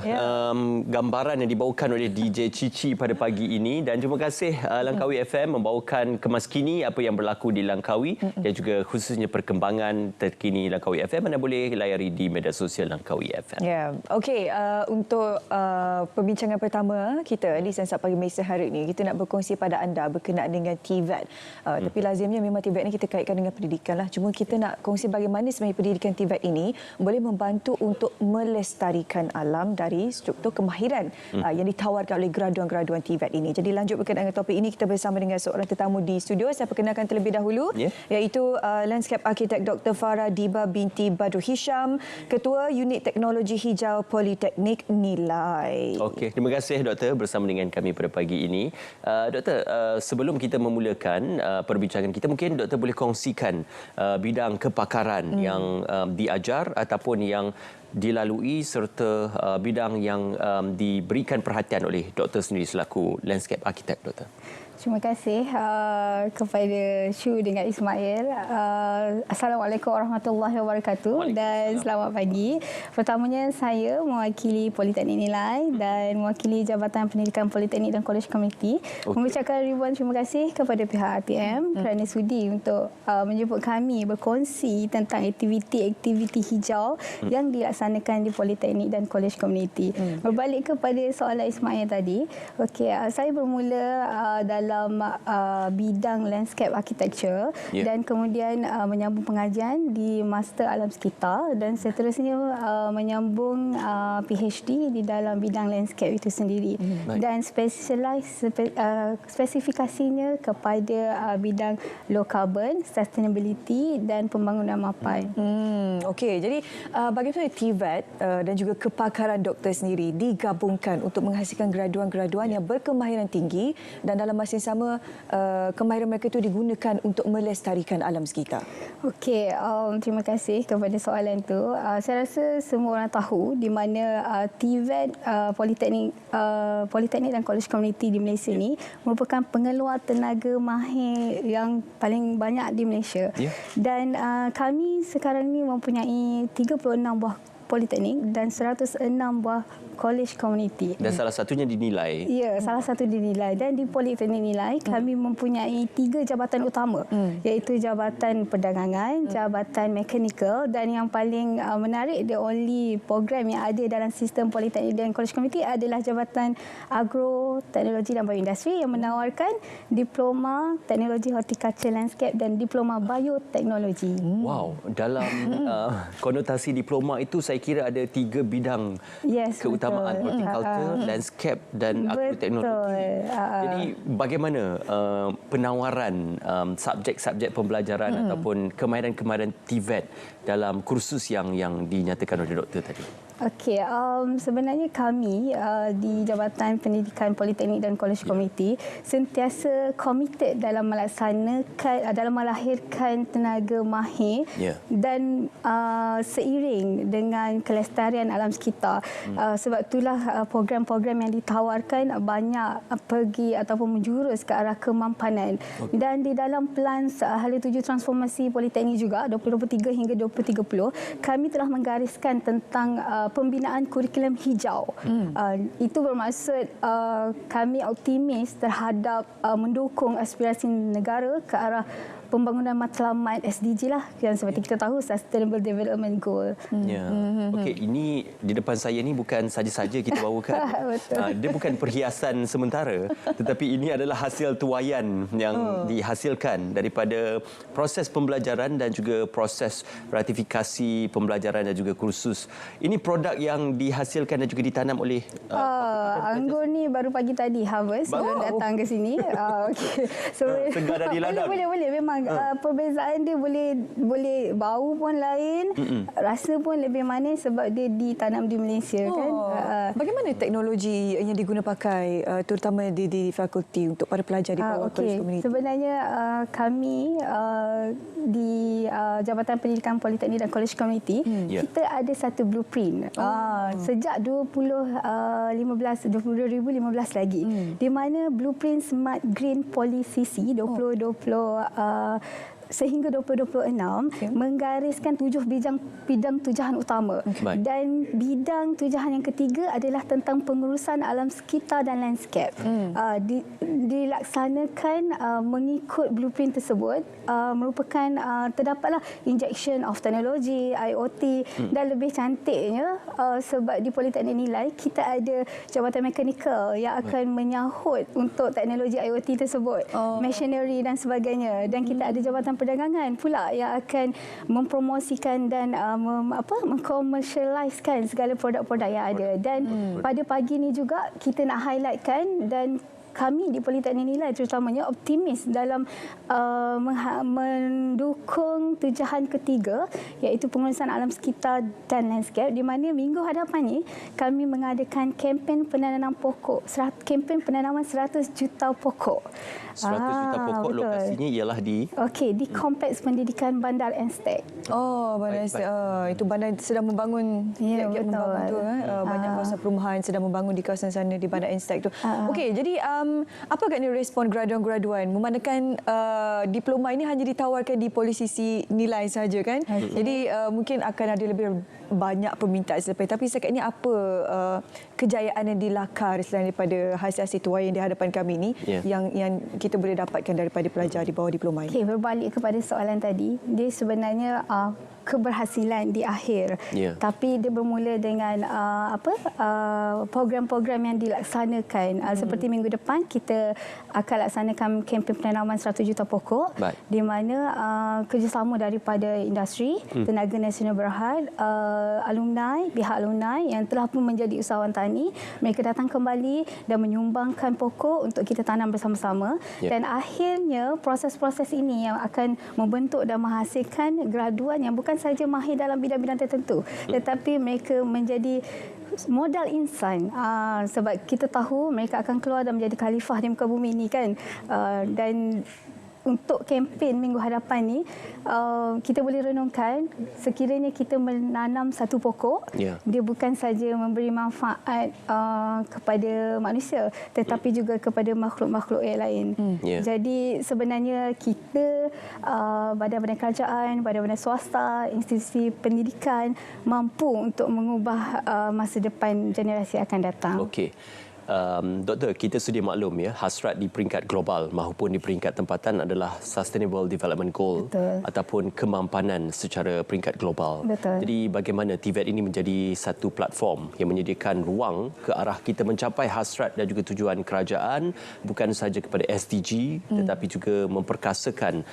Ya. Gambaran yang dibawakan oleh DJ Cici pada pagi ini, dan terima kasih Langkawi FM membawakan Kemas Kini apa yang berlaku di Langkawi dan juga khususnya perkembangan terkini Langkawi FM. Anda boleh layari di media sosial Langkawi FM. Ya, okey. Untuk perbincangan pertama kita di Sensat Pagi Malaysia hari ini, kita nak berkongsi pada anda berkenaan dengan TVET. Tapi lazimnya memang TVET ini kita kaitkan dengan pendidikan lah. Cuma kita nak kongsi bagaimana sebenarnya pendidikan TVET ini boleh membantu untuk melestarikan alam dari struktur kemahiran yang ditawarkan oleh graduan-graduan TVET ini. Jadi lanjut berkenaan dengan topik ini, kita bersama dengan seorang tetamu di studio. Saya perkenalkan terlebih dahulu, iaitu Landscape Architect Dr. Farah Diba binti Badrul Hisham, Ketua Unit Teknologi Hijau Politeknik Nilai. Okey, terima kasih Doktor bersama dengan kami pada pagi ini. Doktor, sebelum kita memulakan perbincangan kita, mungkin Doktor boleh kongsikan bidang kepakaran yang diajar ataupun yang dilalui serta bidang yang diberikan perhatian oleh Doktor sendiri selaku landscape architect, Doktor. Terima kasih kepada Shu dengan Ismail. Assalamualaikum warahmatullahi wabarakatuh dan selamat pagi. Pertamanya saya mewakili Politeknik Nilai dan mewakili Jabatan Pendidikan Politeknik dan Kolej Komuniti mengucapkan ribuan terima kasih kepada pihak RPM kerana sudi untuk menjemput kami berkongsi tentang aktiviti-aktiviti hijau yang dilaksanakan di Politeknik dan Kolej Komuniti. Berbalik kepada soalan Ismail tadi, saya bermula dalam bidang landscape architecture dan kemudian menyambung pengajian di Master Alam Sekitar dan seterusnya menyambung PhD di dalam bidang landscape itu sendiri dan spesifikasinya kepada bidang low carbon, sustainability dan pembangunan mapai. Okey, jadi bagaimana TVET dan juga kepakaran doktor sendiri digabungkan untuk menghasilkan graduan-graduan yang berkemahiran tinggi dan dalam masa yang sama kemahiran mereka itu digunakan untuk melestarikan alam sekitar? Okey, terima kasih kepada soalan itu. Saya rasa semua orang tahu di mana TVET Politeknik dan Kolej Komuniti di Malaysia ini merupakan pengeluar tenaga mahir yang paling banyak di Malaysia. Dan kami sekarang ini mempunyai 36 buah politeknik dan 106 buah kolej komuniti. Dan salah satunya dinilai. Ya, salah satu dinilai. Dan di Politeknik Nilai kami mempunyai 3 jabatan utama, iaitu Jabatan Perdagangan, Jabatan Mekanikal dan yang paling menarik, the only program yang ada dalam sistem Politeknik dan Kolej Komuniti adalah Jabatan Agro, Teknologi dan Bioindustri yang menawarkan Diploma Teknologi Horticulture Landscape dan Diploma Bioteknologi. Wow, dalam konotasi diploma itu saya kira ada 3 bidang keutamaan, horticulture, landscape dan agroteknologi. Jadi bagaimana penawaran subjek-subjek pembelajaran ataupun kemahiran-kemahiran TVET dalam kursus yang dinyatakan oleh doktor tadi? Okey, sebenarnya kami di Jabatan Pendidikan Politeknik dan Kolej Komuniti sentiasa komited dalam melaksanakan, dalam melahirkan tenaga mahir dan seiring dengan kelestarian alam sekitar. Sebab itulah program-program yang ditawarkan banyak pergi ataupun menjurus ke arah kemampanan. Dan di dalam plan Hala Tuju Transformasi Politeknik juga 2023 hingga 2030, kami telah menggariskan tentang pembinaan kurikulum hijau. Itu bermaksud kami optimis terhadap mendukung aspirasi negara ke arah pembangunan matlamat SDG lah, yang seperti kita tahu Sustainable Development Goal. Okey, ini di depan saya ni bukan saja-saja kita bawakan. Dia bukan perhiasan sementara, tetapi ini adalah hasil tuaian yang dihasilkan daripada proses pembelajaran dan juga proses ratifikasi pembelajaran dan juga kursus. Ini produk yang dihasilkan dan juga ditanam oleh anggur ni baru pagi tadi harvest sebelum datang ke sini. Segar dari ladang. Boleh memang perbezaan dia boleh bau pun lain, rasa pun lebih manis sebab dia ditanam di Malaysia kan. Bagaimana teknologi yang diguna pakai terutama di fakulti untuk para pelajar di bawah kolej komuniti? Sebenarnya kami di Jabatan Pendidikan Politeknik dan Kolej Komuniti kita ada satu blueprint sejak 2015 lagi, di mana blueprint Smart Green Policy 2020 sehingga 2026 menggariskan 7 bidang tujahan utama. Dan bidang tujahan yang ketiga adalah tentang pengurusan alam sekitar dan landscape. Dilaksanakan mengikut blueprint tersebut, merupakan terdapatlah injection of teknologi, IoT dan lebih cantiknya sebab di Politeknik Nilai kita ada jabatan mekanikal yang akan menyahut untuk teknologi IoT tersebut, machinery dan sebagainya, dan kita ada jabatan perdagangan pula yang akan mempromosikan dan mengkomersialiskan segala produk-produk yang ada. Dan pada pagi ni juga kita nak highlightkan, dan kami di Politeknik Nilai terutamanya optimis dalam mendukung tujahan ketiga iaitu pengurusan alam sekitar dan landscape, di mana minggu hadapan ni kami mengadakan kempen penanaman pokok, kempen penanaman 100 juta pokok. 100 juta pokok betul. Lokasinya ialah di di Kompleks Pendidikan Bandar Enstek. Bandar Enstek. Itu bandar sedang membangun. Ya, betul. Banyak kawasan perumahan sedang membangun di kawasan sana di Bandar Enstek tu. Okey, jadi apa agaknya respon graduan-graduan memandangkan diploma ini hanya ditawarkan di Polisisi Nilai saja kan? Jadi mungkin akan ada lebih banyak permintaan selepas, tapi setakat ini apa kejayaan yang dilakar selain daripada hasil-hasil tuai yang di hadapan kami ini yang kita boleh dapatkan daripada pelajar di bawah diploma ini? Okey, berbalik kepada soalan tadi, dia sebenarnya keberhasilan di akhir. Tapi dia bermula dengan program-program yang dilaksanakan. Seperti minggu depan kita akan laksanakan kempen penanaman 100 juta pokok di mana kerjasama daripada industri, Tenaga Nasional Berhad, pihak alumni yang telah pun menjadi usahawan tani, mereka datang kembali dan menyumbangkan pokok untuk kita tanam bersama-sama. Dan akhirnya proses-proses ini yang akan membentuk dan menghasilkan graduan yang bukan saja mahir dalam bidang-bidang tertentu, tetapi mereka menjadi modal insan, sebab kita tahu mereka akan keluar dan menjadi khalifah di muka bumi ini kan. Dan untuk kempen minggu hadapan ni, kita boleh renungkan sekiranya kita menanam satu pokok, dia bukan saja memberi manfaat kepada manusia, tetapi juga kepada makhluk-makhluk yang lain. Jadi sebenarnya kita, badan-badan kerajaan, badan-badan swasta, institusi pendidikan mampu untuk mengubah masa depan generasi akan datang. Okey. Doktor, kita sedia maklum hasrat di peringkat global maupun di peringkat tempatan adalah Sustainable Development Goal ataupun kemampanan secara peringkat global. Jadi bagaimana TVET ini menjadi satu platform yang menyediakan ruang ke arah kita mencapai hasrat dan juga tujuan kerajaan, bukan sahaja kepada SDG tetapi juga memperkasakan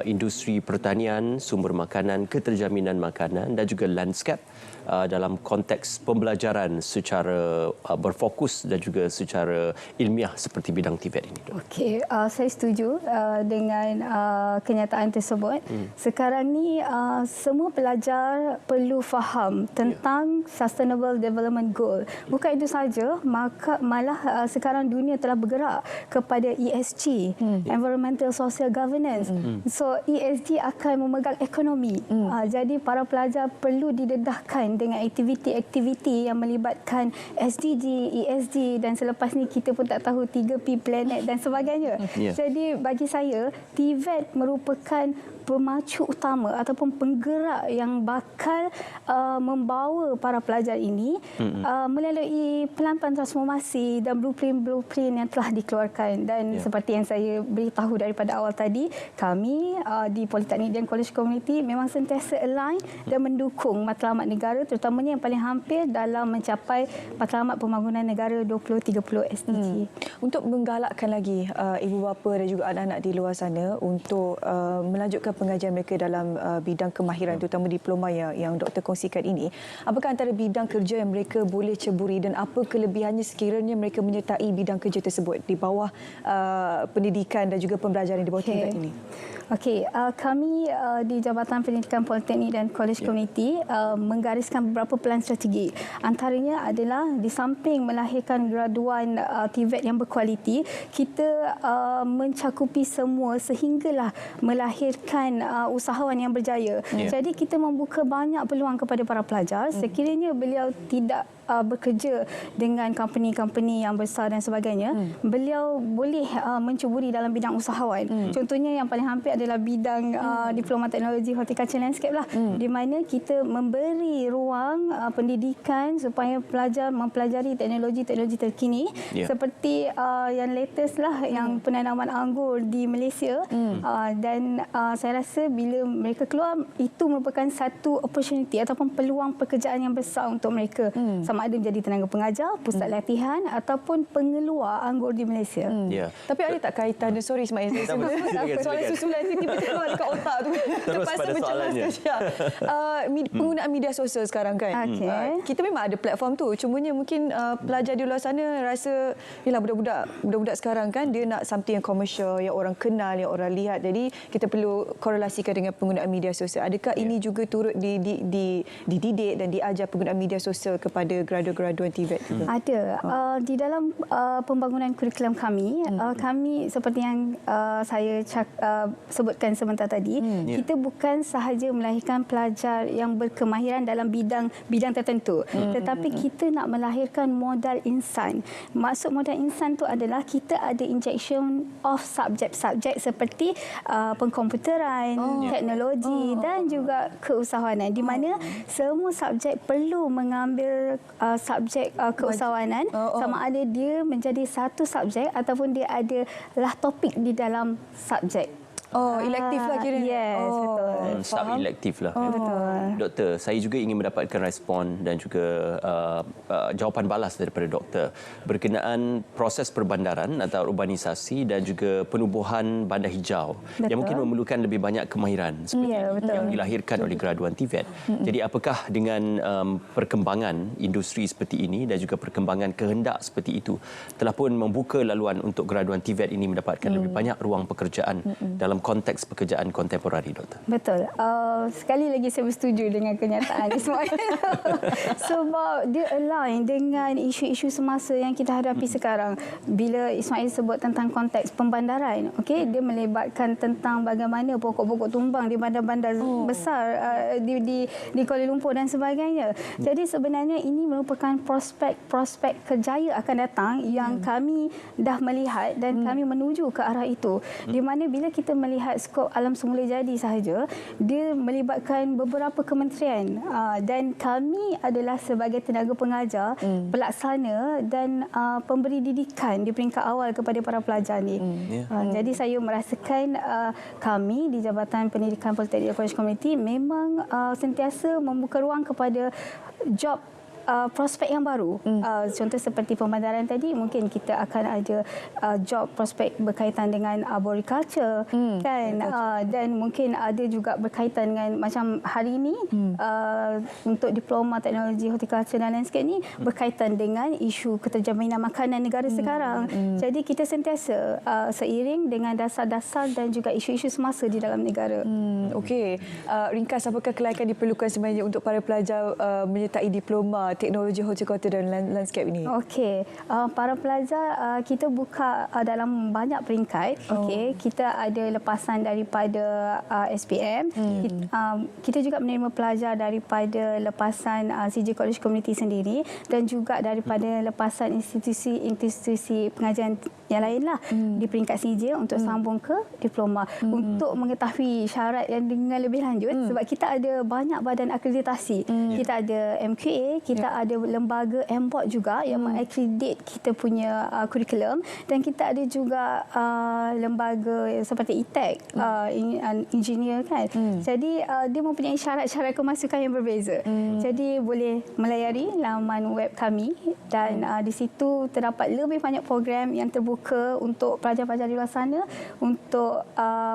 industri pertanian, sumber makanan, keterjaminan makanan dan juga landscape dalam konteks pembelajaran secara berfokus dan juga secara ilmiah seperti bidang TVET ini. Okey, saya setuju dengan kenyataan tersebut. Sekarang ni semua pelajar perlu faham tentang Sustainable Development Goal. Bukan itu saja, malah sekarang dunia telah bergerak kepada ESG, Environmental Social Governance. So ESG akan memegang ekonomi. Jadi para pelajar perlu didedahkan dengan aktiviti-aktiviti yang melibatkan SDG, ESG, dan selepas ni kita pun tak tahu 3P planet dan sebagainya. Jadi bagi saya, TVET merupakan pemacu utama ataupun penggerak yang bakal membawa para pelajar ini melalui pelan-pelan transformasi dan blueprint yang telah dikeluarkan. Dan seperti yang saya beritahu daripada awal tadi, kami di Politeknik dan Kolej Komuniti memang sentiasa align dan mendukung matlamat negara, terutamanya yang paling hampir dalam mencapai matlamat pembangunan negara 2030 SDG. Untuk menggalakkan lagi ibu bapa dan juga anak-anak di luar sana untuk melanjutkan pengajian mereka dalam bidang kemahiran, terutama diploma yang doktor kongsikan ini, apakah antara bidang kerja yang mereka boleh ceburi dan apa kelebihannya sekiranya mereka menyertai bidang kerja tersebut di bawah pendidikan dan juga pembelajaran di bawah TVET ini? Okey, kami di Jabatan Pendidikan Politeknik dan Kolej Komuniti menggariskan beberapa pelan strategi. Antaranya adalah di samping melahirkan graduan TVET yang berkualiti, kita mencakupi semua sehinggalah melahirkan usahawan yang berjaya. Jadi kita membuka banyak peluang kepada para pelajar. Sekiranya beliau tidak bekerja dengan company-company yang besar dan sebagainya, beliau boleh mencuburi dalam bidang usahawan. Contohnya yang paling hampir adalah bidang diploma teknologi horticulture landscape lah, di mana kita memberi ruang pendidikan supaya pelajar mempelajari teknologi-teknologi terkini seperti yang latest lah, yang penanaman anggur di Malaysia. Dan saya rasa bila mereka keluar, itu merupakan satu opportunity ataupun peluang pekerjaan yang besar untuk mereka, sama ada menjadi tenaga pengajar, pusat latihan ataupun pengeluar anggur di Malaysia. Tapi ada tak kaitan, sorry Ismail, soalan susulan tiba-tiba keluar dekat otak tu. Terus pada soalannya. Penggunaan media sosial sekarang kan. Kita memang ada platform tu, cumanya mungkin pelajar di luar sana rasa, yalah budak-budak sekarang kan dia nak something yang komersial, yang orang kenal, yang orang lihat. Jadi kita perlu korelasikan dengan penggunaan media sosial. Adakah ini juga turut dididik dan diajar penggunaan media sosial kepada graduan-graduan TVET juga? Ada. Di dalam pembangunan kurikulum kami, kami seperti yang saya sebutkan sebentar tadi, kita bukan sahaja melahirkan pelajar yang berkemahiran dalam bidang tertentu, tetapi kita nak melahirkan modal insan. Maksud modal insan tu adalah kita ada injection of subjek-subjek seperti pengkomputeran, teknologi dan juga keusahawanan, di mana semua subjek perlu mengambil subjek keusahawanan, sama ada dia menjadi satu subjek ataupun dia adalah topik di dalam subjek. Elektif lah kira. Yes, betul. Sub-elektif lah. Betul. Doktor, saya juga ingin mendapatkan respon dan juga jawapan balas daripada doktor berkenaan proses perbandaran atau urbanisasi dan juga penubuhan bandar hijau yang mungkin memerlukan lebih banyak kemahiran seperti yang dilahirkan oleh graduan TVET. Jadi apakah dengan perkembangan industri seperti ini dan juga perkembangan kehendak seperti itu telah pun membuka laluan untuk graduan TVET ini mendapatkan lebih banyak ruang pekerjaan dalam konteks pekerjaan kontemporari, doktor? Betul. Sekali lagi saya bersetuju dengan kenyataan Ismail. Sebab dia align dengan isu-isu semasa yang kita hadapi sekarang. Bila Ismail sebut tentang konteks pembandaran, dia melibatkan tentang bagaimana pokok-pokok tumbang di bandar-bandar besar di Kuala Lumpur dan sebagainya. Jadi sebenarnya ini merupakan prospek kerjaya akan datang yang kami dah melihat dan kami menuju ke arah itu. Di mana bila kita melihat skop alam semula jadi sahaja, dia melibatkan beberapa kementerian dan kami adalah sebagai tenaga pengajar, pelaksana dan pemberi didikan di peringkat awal kepada para pelajar ni. Jadi saya merasakan kami di Jabatan Pendidikan Politeknik dan Kolej Komuniti memang sentiasa membuka ruang kepada job prospek yang baru. Contoh seperti pembandaran tadi, mungkin kita akan ada job prospek berkaitan dengan arboriculture, kan, dan mungkin ada juga berkaitan dengan macam hari ini untuk diploma teknologi horticulture dan landscape ni berkaitan dengan isu keterjaminan makanan negara sekarang. Jadi kita sentiasa seiring dengan dasar-dasar dan juga isu-isu semasa di dalam negara. Ringkas, apakah kelayakan diperlukan sebenarnya untuk para pelajar menyertai diploma teknologi horticulture dan landscape ini? Para pelajar kita buka dalam banyak peringkat. Kita ada lepasan daripada SPM. Kita juga menerima pelajar daripada lepasan CJ College Community sendiri dan juga daripada lepasan institusi pengajian yang lainlah di peringkat CJ untuk sambung ke diploma. Untuk mengetahui syarat yang dengan lebih lanjut, sebab kita ada banyak badan akreditasi. Kita ada MQA, kita ada lembaga MBOT juga yang mengakredit kita punya kurikulum, dan kita ada juga lembaga seperti ITEC, engineer kan. Jadi dia mempunyai syarat-syarat kemasukan yang berbeza. Jadi boleh melayari laman web kami dan di situ terdapat lebih banyak program yang terbuka untuk pelajar-pelajar di luar sana untuk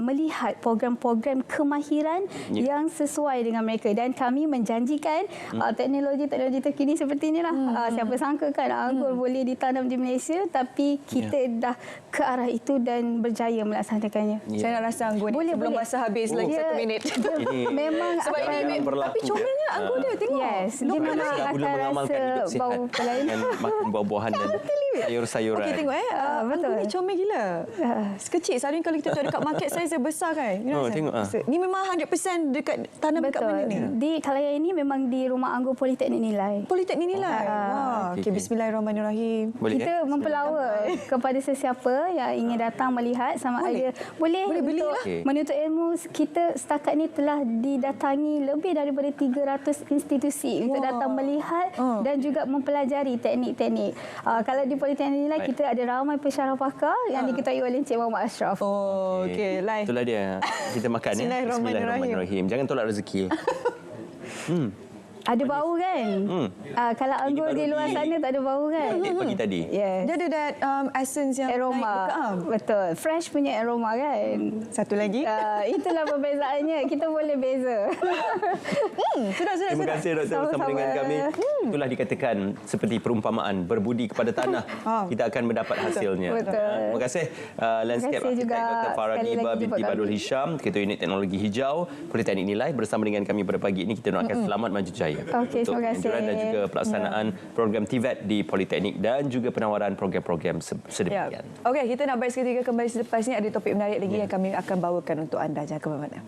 melihat program-program kemahiran yang sesuai dengan mereka, dan kami menjanjikan teknologi-teknologi terkini seperti inilah. Siapa sangka kan anggur boleh ditanam di Malaysia, tapi kita dah ke arah itu dan berjaya melaksanakannya. Saya nak rasa anggur ni sebelum masa habis lagi 1 minit. Memang sebab ini tapi comelnya anggur dia, tengok. Yes, dia memang akan rasa bau lain. Makan buah-buahan dan sayur-sayuran. Tengok anggur ni comel gila. Sekecil. Selalunya kalau kita tahu dekat market saiz besar kan. Tengok. Ni memang 100% dekat tanam dekat mana ni? Kalau yang ini memang di Rumah Anggur Politeknik Nilai. Politeknik Nilai. Okey, bismillahirrahmanirrahim. Boleh, Kita mempelawa kepada sesiapa yang ingin datang melihat sama ada boleh belilah. menuntut ilmu. Kita setakat ni telah didatangi lebih daripada 300 institusi untuk datang melihat dan juga mempelajari teknik-teknik. Kalau di Politeknik Nilai kita ada ramai pensyarah pakar yang diketuai oleh Encik Muhammad Ashraf. Okey, live. Itulah dia. Kita makan ya. Bismillahirrahmanirrahim. Jangan tolak rezeki. Ada bau kan? Kalau anggur di luar sana tak ada bau kan? Pagi tadi. Yes. Dia ada that essence yang Aroma. naik dekat. Betul. Fresh punya aroma kan? Satu lagi. Itulah perbezaannya. Kita boleh beza. Sudah. Terima kasih Doktor bersama Sama-sama. dengan kami. Itulah dikatakan seperti perumpamaan berbudi kepada tanah. Kita akan mendapat hasilnya. Betul. Terima kasih Landscape Terima kasih Architect juga Dr. Farah sekali Diba lagi binti jumpa Badul kami. Hisham, Ketua Unit Teknologi Hijau Politeknik Nilai bersama dengan kami pada pagi ini. Kita doakan selamat maju jaya Okey, untuk terima kasih. anjuran dan juga pelaksanaan program TVET di Politeknik dan juga penawaran program-program sedemikian. Okey, kita nak break seketika, kembali selepas ini ada topik menarik lagi yang kami akan bawakan untuk anda. Jangan ke mana-mana.